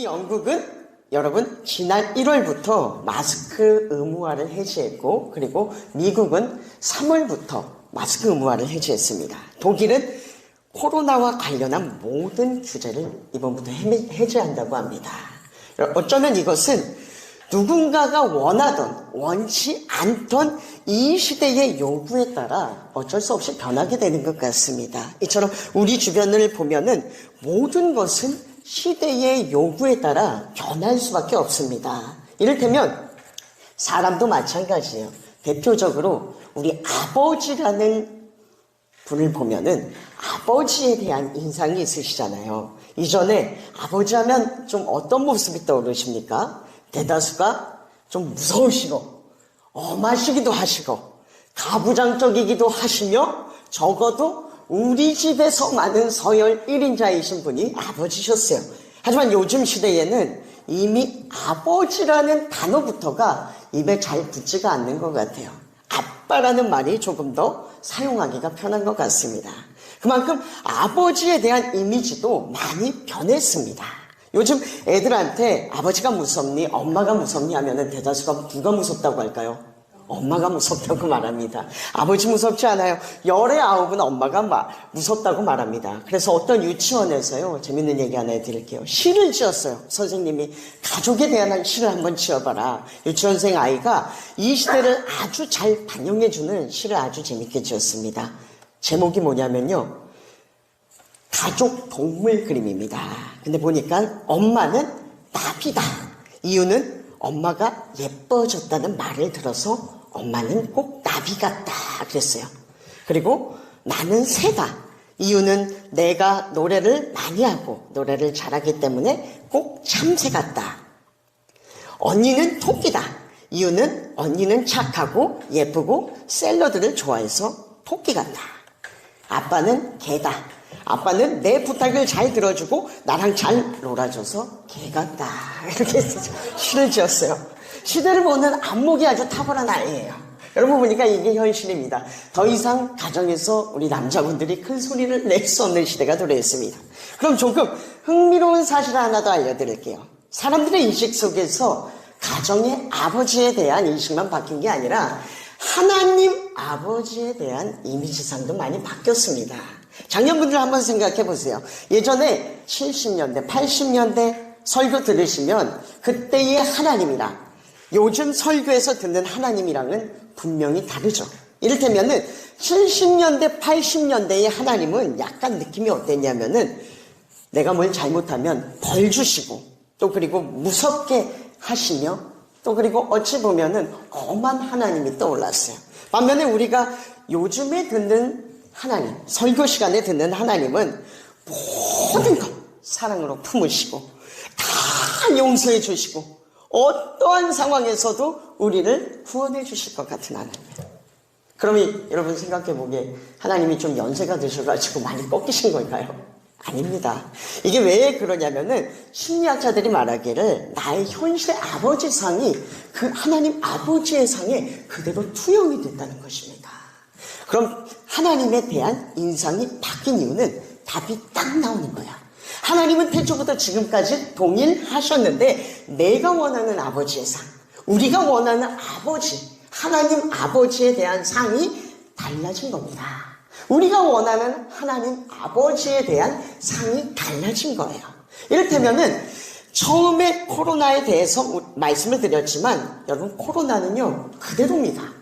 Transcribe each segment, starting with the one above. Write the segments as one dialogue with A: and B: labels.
A: 영국은 여러분 지난 1월부터 마스크 의무화를 해제했고, 그리고 미국은 3월부터 마스크 의무화를 해제했습니다. 독일은 코로나와 관련한 모든 규제를 이번부터 해제한다고 합니다. 어쩌면 이것은 누군가가 원하던 원치 않던 이 시대의 요구에 따라 어쩔 수 없이 변하게 되는 것 같습니다. 이처럼 우리 주변을 보면은 모든 것은 시대의 요구에 따라 변할 수밖에 없습니다. 이를테면 사람도 마찬가지예요. 대표적으로 우리 아버지라는 분을 보면은 아버지에 대한 인상이 있으시잖아요. 이전에 아버지 하면 좀 어떤 모습이 떠오르십니까? 대다수가 좀 무서우시고 엄하시기도 하시고 가부장적이기도 하시며, 적어도 우리 집에서 많은 서열 1인자이신 분이 아버지셨어요. 하지만 요즘 시대에는 이미 아버지라는 단어부터가 입에 잘 붙지가 않는 것 같아요. 아빠라는 말이 조금 더 사용하기가 편한 것 같습니다. 그만큼 아버지에 대한 이미지도 많이 변했습니다. 요즘 애들한테 아버지가 무섭니? 엄마가 무섭니? 하면은 대다수가 누가 무섭다고 할까요? 엄마가 무섭다고 말합니다. 아버지 무섭지 않아요. 열의 아홉은 엄마가 무섭다고 말합니다. 그래서 어떤 유치원에서요, 재밌는 얘기 하나 해드릴게요. 시를 지었어요. 선생님이 가족에 대한 시를 한번 지어봐라. 유치원생 아이가 이 시대를 아주 잘 반영해주는 시를 아주 재밌게 지었습니다. 제목이 뭐냐면요, 가족 동물 그림입니다. 근데 보니까 엄마는 나비다. 이유는 엄마가 예뻐졌다는 말을 들어서 엄마는 꼭 나비 같다 그랬어요. 그리고 나는 새다. 이유는 내가 노래를 많이 하고 노래를 잘하기 때문에 꼭 참새 같다. 언니는 토끼다. 이유는 언니는 착하고 예쁘고 샐러드를 좋아해서 토끼 같다. 아빠는 개다. 아빠는 내 부탁을 잘 들어주고 나랑 잘 놀아줘서 개 같다. 이렇게 시를 지었어요. 시대를 보는 안목이 아주 탁월한 아이예요. 여러분 보니까 이게 현실입니다. 더 이상 가정에서 우리 남자분들이 큰 소리를 낼 수 없는 시대가 도래했습니다. 그럼 조금 흥미로운 사실을 하나 더 알려드릴게요. 사람들의 인식 속에서 가정의 아버지에 대한 인식만 바뀐 게 아니라 하나님 아버지에 대한 이미지상도 많이 바뀌었습니다. 작년분들 한번 생각해 보세요. 예전에 70년대, 80년대 설교 들으시면 그때의 하나님이랑 요즘 설교에서 듣는 하나님이랑은 분명히 다르죠. 이를테면은 70년대, 80년대의 하나님은 약간 느낌이 어땠냐면은 내가 뭘 잘못하면 벌 주시고 또 그리고 무섭게 하시며 또 그리고 어찌 보면은 엄한 하나님이 떠올랐어요. 반면에 우리가 요즘에 듣는 하나님, 설교 시간에 듣는 하나님은 모든 것 사랑으로 품으시고 다 용서해 주시고 어떠한 상황에서도 우리를 구원해 주실 것 같은 하나님이에요. 그러면 여러분 생각해 보기에 하나님이 좀 연세가 드셔가지고 많이 꺾이신 걸까요? 아닙니다. 이게 왜 그러냐면은 심리학자들이 말하기를 나의 현실 아버지 상이 그 하나님 아버지의 상에 그대로 투영이 된다는 것입니다. 그럼 하나님에 대한 인상이 바뀐 이유는 답이 딱 나오는 거야. 하나님은 태초부터 지금까지 동일하셨는데 내가 원하는 아버지의 상, 우리가 원하는 아버지, 하나님 아버지에 대한 상이 달라진 겁니다. 우리가 원하는 하나님 아버지에 대한 상이 달라진 거예요. 이를테면은 처음에 코로나에 대해서 말씀을 드렸지만 여러분 코로나는요 그대로입니다.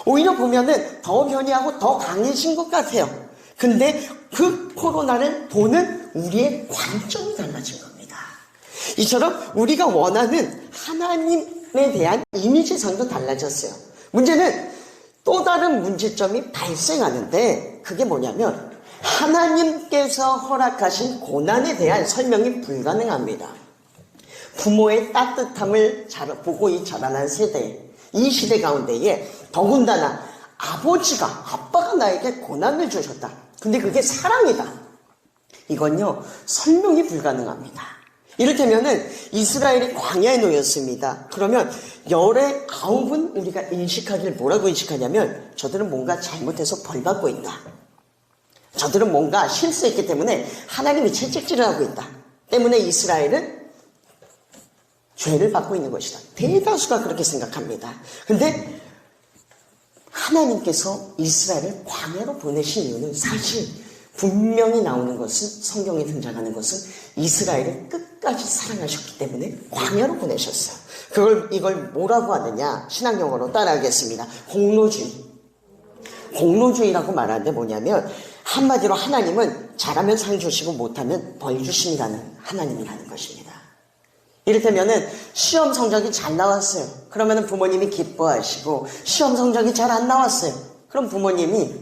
A: 오히려 보면은 더 변이하고 더 강해진 것 같아요. 근데 그 코로나를 보는 우리의 관점이 달라진 겁니다. 이처럼 우리가 원하는 하나님에 대한 이미지상도 달라졌어요. 문제는 또 다른 문제점이 발생하는데 그게 뭐냐면 하나님께서 허락하신 고난에 대한 설명이 불가능합니다. 부모의 따뜻함을 보고 자라난 세대, 이 시대 가운데에 더군다나 아빠가 나에게 고난을 주셨다. 근데 그게 사랑이다. 이건요 설명이 불가능합니다. 이를테면은 이스라엘이 광야에 놓였습니다. 그러면 열의 아홉은 우리가 인식하기를 뭐라고 인식하냐면 저들은 뭔가 잘못해서 벌받고 있다. 저들은 뭔가 실수했기 때문에 하나님이 채찍질을 하고 있다. 때문에 이스라엘은 죄를 받고 있는 것이다. 대다수가 그렇게 생각합니다. 근데 하나님께서 이스라엘을 광야로 보내신 이유는 사실 분명히 나오는 것은, 성경에 등장하는 것은 이스라엘을 끝까지 사랑하셨기 때문에 광야로 보내셨어요. 이걸 뭐라고 하느냐, 신학용어로 따라하겠습니다. 공로주의. 공로주의라고 말하는데 뭐냐면 한마디로 하나님은 잘하면 상 주시고 못하면 벌 주신다는 하나님이라는 것입니다. 이를테면은 시험 성적이 잘 나왔어요. 그러면은 부모님이 기뻐하시고, 시험 성적이 잘 안 나왔어요. 그럼 부모님이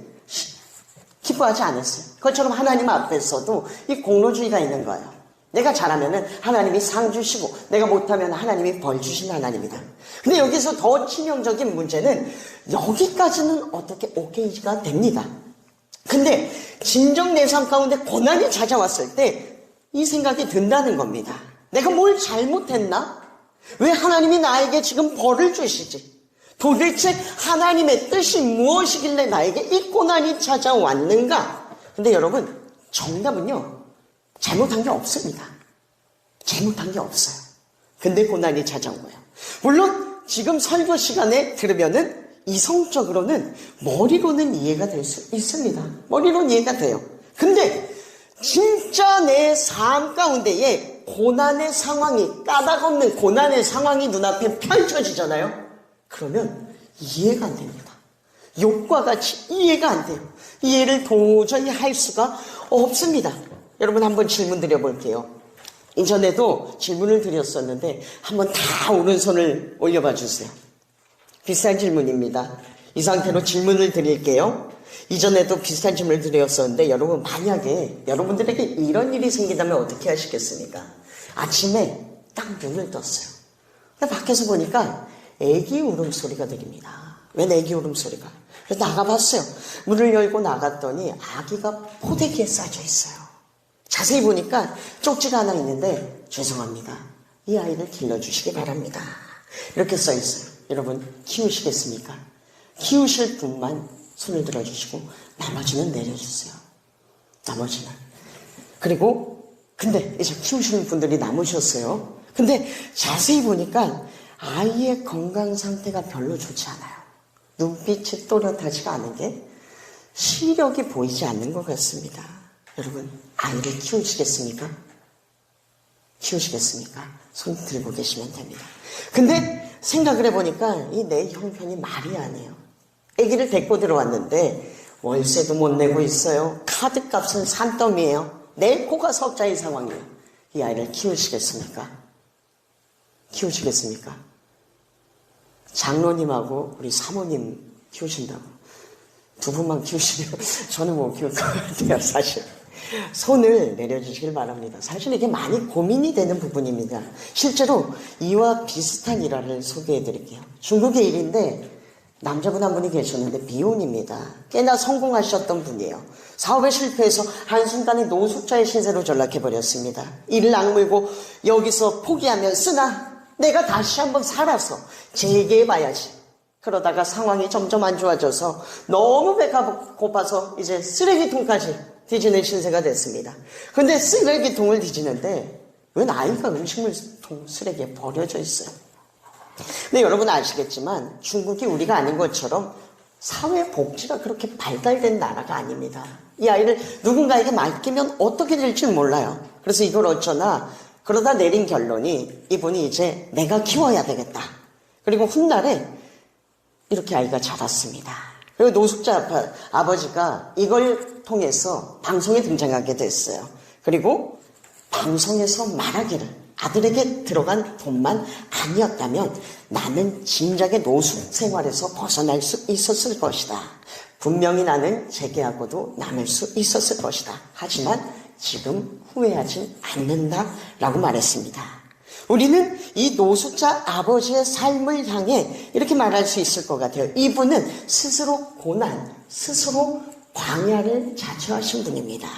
A: 기뻐하지 않았어요. 그것처럼 하나님 앞에서도 이 공로주의가 있는 거예요. 내가 잘하면은 하나님이 상 주시고, 내가 못하면 하나님이 벌 주신 하나님이다. 근데 여기서 더 치명적인 문제는 여기까지는 어떻게 오케이가 됩니다. 근데 진정 내 삶 가운데 고난이 찾아왔을 때 이 생각이 든다는 겁니다. 내가 뭘 잘못했나? 왜 하나님이 나에게 지금 벌을 주시지? 도대체 하나님의 뜻이 무엇이길래 나에게 이 고난이 찾아왔는가? 근데 여러분, 정답은요, 잘못한 게 없습니다. 잘못한 게 없어요. 근데 고난이 찾아온 거예요. 물론 지금 설교 시간에 들으면은 이성적으로는, 머리로는 이해가 될 수 있습니다. 머리로는 이해가 돼요. 근데 진짜 내 삶 가운데에 고난의 상황이, 까닭없는 고난의 상황이 눈앞에 펼쳐지잖아요. 그러면 이해가 안 됩니다. 욕과 같이 이해가 안 돼요. 이해를 도저히 할 수가 없습니다. 여러분, 한번 질문 드려볼게요. 이전에도 질문을 드렸었는데 한번 다 오른손을 올려봐 주세요. 비슷한 질문입니다. 이 상태로 질문을 드릴게요. 이전에도 비슷한 질문을 드렸었는데, 여러분, 만약에 여러분들에게 이런 일이 생긴다면 어떻게 하시겠습니까? 아침에 딱 눈을 떴어요. 근데 밖에서 보니까 애기 울음소리가 들립니다. 웬 애기 울음소리가? 그래서 나가봤어요. 문을 열고 나갔더니 아기가 포대기에 싸져 있어요. 자세히 보니까 쪽지가 하나 있는데, 죄송합니다, 이 아이를 길러주시기 바랍니다, 이렇게 써 있어요. 여러분, 키우시겠습니까? 키우실 분만 손을 들어주시고 나머지는 내려주세요. 나머지는. 그리고 근데 이제 키우시는 분들이 남으셨어요. 근데 자세히 보니까 아이의 건강 상태가 별로 좋지 않아요. 눈빛이 또렷하지가 않은 게, 시력이 보이지 않는 것 같습니다. 여러분, 아이를 키우시겠습니까? 키우시겠습니까? 손 들고 계시면 됩니다. 근데 생각을 해보니까 이 내 형편이 말이 아니에요. 아기를 데리고 들어왔는데 월세도 못 내고 있어요. 카드값은 산더미예요. 내 코가 석자인 상황이에요. 이 아이를 키우시겠습니까? 키우시겠습니까? 장로님하고 우리 사모님 키우신다고. 두 분만 키우시면 저는 못 키울 것 같아요, 사실. 손을 내려주시길 바랍니다. 사실 이게 많이 고민이 되는 부분입니다. 실제로 이와 비슷한 일화를 소개해 드릴게요. 중국의 일인데, 남자분 한 분이 계셨는데 비혼입니다. 꽤나 성공하셨던 분이에요. 사업에 실패해서 한순간에 노숙자의 신세로 전락해버렸습니다. 이를 악물고 여기서 포기하면 쓰나 내가 다시 한번 살아서 재기해봐야지. 그러다가 상황이 점점 안 좋아져서 너무 배가 고파서 이제 쓰레기통까지 뒤지는 신세가 됐습니다. 근데 쓰레기통을 뒤지는데 웬 아이가 음식물통 쓰레기에 버려져 있어요. 근데 여러분 아시겠지만 중국이 우리가 아닌 것처럼 사회복지가 그렇게 발달된 나라가 아닙니다. 이 아이를 누군가에게 맡기면 어떻게 될지 몰라요. 그래서 이걸 어쩌나 그러다 내린 결론이, 이분이 이제 내가 키워야 되겠다. 그리고 훗날에 이렇게 아이가 자랐습니다. 그리고 노숙자 아버지가 이걸 통해서 방송에 등장하게 됐어요. 그리고 방송에서 말하기를, 아들에게 들어간 돈만 아니었다면 나는 진작에 노숙 생활에서 벗어날 수 있었을 것이다. 분명히 나는 재계하고도 남을 수 있었을 것이다. 하지만 지금 후회하진 않는다 라고 말했습니다. 우리는 이 노숙자 아버지의 삶을 향해 이렇게 말할 수 있을 것 같아요. 이분은 스스로 고난, 스스로 광야를 자처하신 분입니다.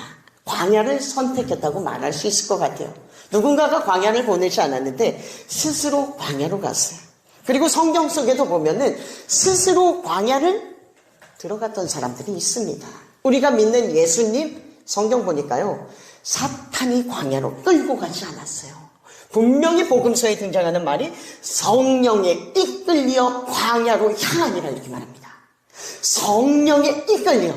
A: 광야를 선택했다고 말할 수 있을 것 같아요. 누군가가 광야를 보내지 않았는데 스스로 광야로 갔어요. 그리고 성경 속에도 보면은 스스로 광야를 들어갔던 사람들이 있습니다. 우리가 믿는 예수님 성경 보니까요, 사탄이 광야로 끌고 가지 않았어요. 분명히 복음서에 등장하는 말이 성령에 이끌려 광야로 향하니라 이렇게 말합니다. 성령에 이끌려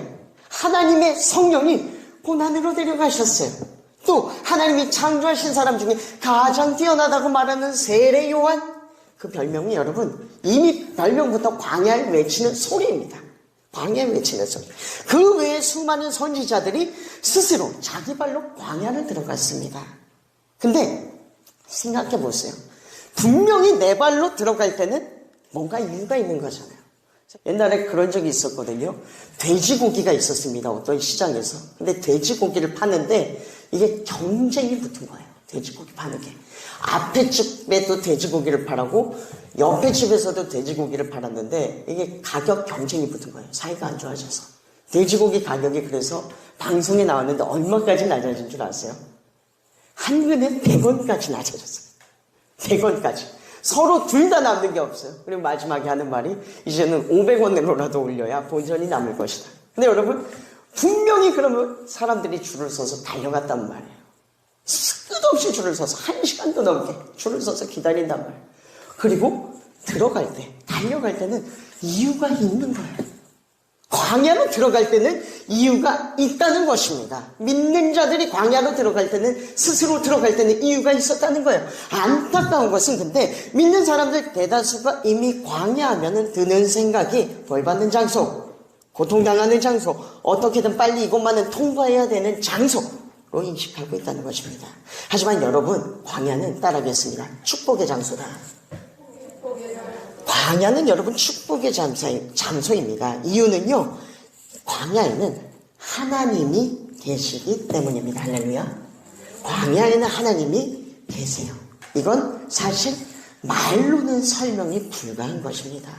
A: 하나님의 성령이 고난으로 데려가셨어요. 또 하나님이 창조하신 사람 중에 가장 뛰어나다고 말하는 세례 요한, 그 별명이 여러분 이미 별명부터 광야에 외치는 소리입니다. 광야에 외치는 소리. 그 외에 수많은 선지자들이 스스로 자기 발로 광야를 들어갔습니다. 근데 생각해 보세요. 분명히 내 발로 들어갈 때는 뭔가 이유가 있는 거잖아요. 옛날에 그런 적이 있었거든요. 돼지고기가 있었습니다. 어떤 시장에서. 근데 돼지고기를 파는데 이게 경쟁이 붙은 거예요. 돼지고기 파는 게. 앞에 집에도 돼지고기를 팔았고 옆에 집에서도 돼지고기를 팔았는데 이게 가격 경쟁이 붙은 거예요. 사이가 안 좋아져서. 돼지고기 가격이 그래서 방송에 나왔는데 얼마까지 낮아진 줄 아세요? 한 근에 100원까지 낮아졌어요. 100원까지. 서로 둘 다 남는 게 없어요. 그리고 마지막에 하는 말이 이제는 500원으로라도 올려야 본전이 남을 것이다. 근데 여러분 분명히 그러면 사람들이 줄을 서서 달려갔단 말이에요. 끝없이 줄을 서서 1시간도 넘게 줄을 서서 기다린단 말이에요. 그리고 들어갈 때, 달려갈 때는 이유가 있는 거예요. 광야로 들어갈 때는 이유가 있다는 것입니다. 믿는 자들이 광야로 들어갈 때는, 스스로 들어갈 때는 이유가 있었다는 거예요. 안타까운 것은 근데 믿는 사람들 대다수가 이미 광야하면은 드는 생각이 벌받는 장소, 고통당하는 장소, 어떻게든 빨리 이것만은 통과해야 되는 장소로 인식하고 있다는 것입니다. 하지만 여러분, 광야는 따라하겠습니다. 축복의 장소다. 광야는 여러분 축복의 장소입니다. 이유는요, 광야에는 하나님이 계시기 때문입니다. 할렐루야. 광야에는 하나님이 계세요. 이건 사실 말로는 설명이 불가한 것입니다.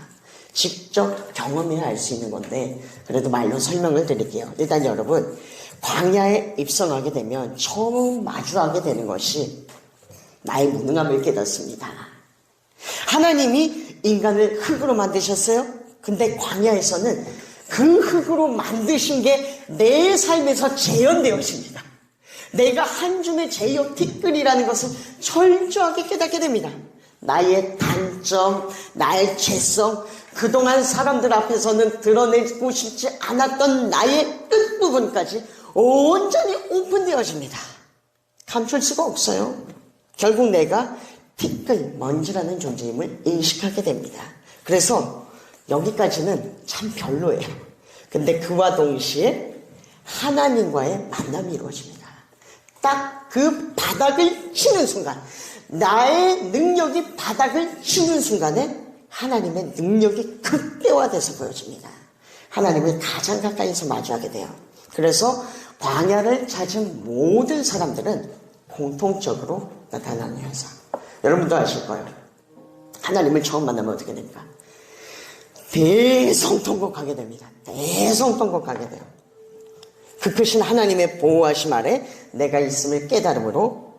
A: 직접 경험해야 알 수 있는 건데 그래도 말로 설명을 드릴게요. 일단 여러분, 광야에 입성하게 되면 처음 마주하게 되는 것이 나의 무능함을 깨닫습니다. 하나님이 인간을 흙으로 만드셨어요. 근데 광야에서는 그 흙으로 만드신 게 내 삶에서 재현되었습니다. 내가 한 줌의 제역 티끌이라는 것을 철저하게 깨닫게 됩니다. 나의 단점, 나의 죄성, 그동안 사람들 앞에서는 드러내고 싶지 않았던 나의 끝부분까지 온전히 오픈되어집니다. 감출 수가 없어요. 결국 내가 티끌, 먼지라는 존재임을 인식하게 됩니다. 그래서 여기까지는 참 별로예요. 근데 그와 동시에 하나님과의 만남이 이루어집니다. 딱 그 바닥을 치는 순간, 나의 능력이 바닥을 치는 순간에 하나님의 능력이 극대화돼서 보여집니다. 하나님을 가장 가까이서 마주하게 돼요. 그래서 광야를 찾은 모든 사람들은 공통적으로 나타나는 현상. 여러분도 아실 거예요. 하나님을 처음 만나면 어떻게 됩니까? 대성통곡하게 됩니다. 대성통곡하게 돼요. 그 크신 하나님의 보호하심 아래 내가 있음을 깨달음으로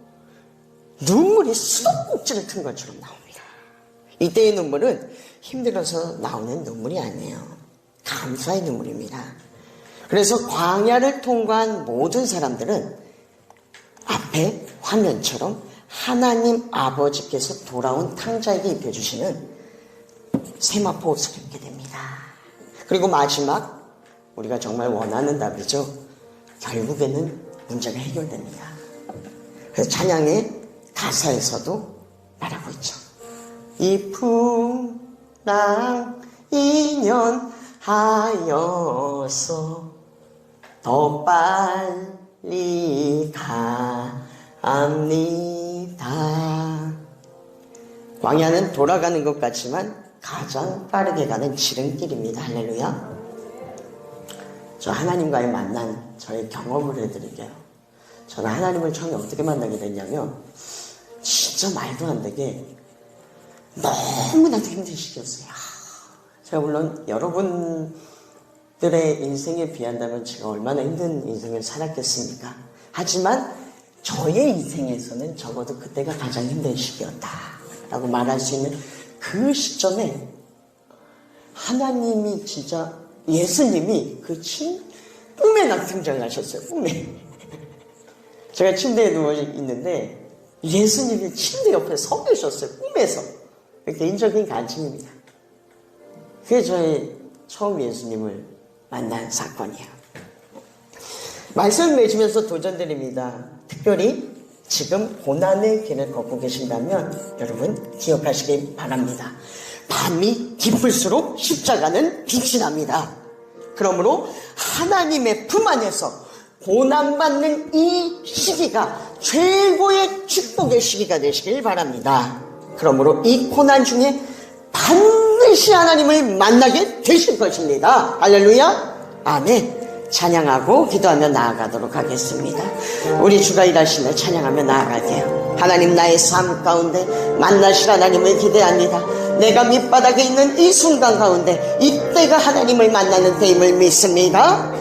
A: 눈물이 수도꼭지를 튼 것처럼 나옵니다. 이때의 눈물은 힘들어서 나오는 눈물이 아니에요. 감사의 눈물입니다. 그래서 광야를 통과한 모든 사람들은 앞에 화면처럼 하나님 아버지께서 돌아온 탕자에게 입혀주시는 세마포 옷을 입게 됩니다. 그리고 마지막, 우리가 정말 원하는 답이죠. 결국에는 문제가 해결됩니다. 그래서 찬양의 가사에서도 말하고 있죠. 이풍랑 인연하여서 더 빨리 갑니다. 광야는 돌아가는 것 같지만 가장 빠르게 가는 지름길입니다. 할렐루야. 저 하나님과의 만난, 저의 경험을 해드릴게요. 저는 하나님을 처음에 어떻게 만나게 됐냐면 진짜 말도 안 되게 너무나도 힘든 시기였어요. 제가 물론 여러분들의 인생에 비한다면 제가 얼마나 힘든 인생을 살았겠습니까? 하지만 저의 인생에서는 적어도 그때가 가장 힘든 시기였다라고 말할 수 있는 그 시점에 하나님이 진짜, 예수님이 꿈에 나 등장하셨어요. 꿈에. 제가 침대에 누워 있는데 예수님이 침대 옆에 서 계셨어요. 꿈에서. 개인적인 간증입니다. 그게 저희 처음 예수님을 만난 사건이에요. 말씀을 맺으면서 도전드립니다. 특별히 지금 고난의 길을 걷고 계신다면 여러분 기억하시기 바랍니다. 밤이 깊을수록 십자가는 빛이 납니다. 그러므로 하나님의 품 안에서 고난받는 이 시기가 최고의 축복의 시기가 되시길 바랍니다. 그러므로 이 고난 중에 반드시 하나님을 만나게 되실 것입니다. 할렐루야. 아멘. 찬양하고 기도하며 나아가도록 하겠습니다. 우리 주가 일하시며 찬양하며 나아갈게요. 하나님, 나의 삶 가운데 만나실 하나님을 기대합니다. 내가 밑바닥에 있는 이 순간 가운데 이때가 하나님을 만나는 때임을 믿습니다.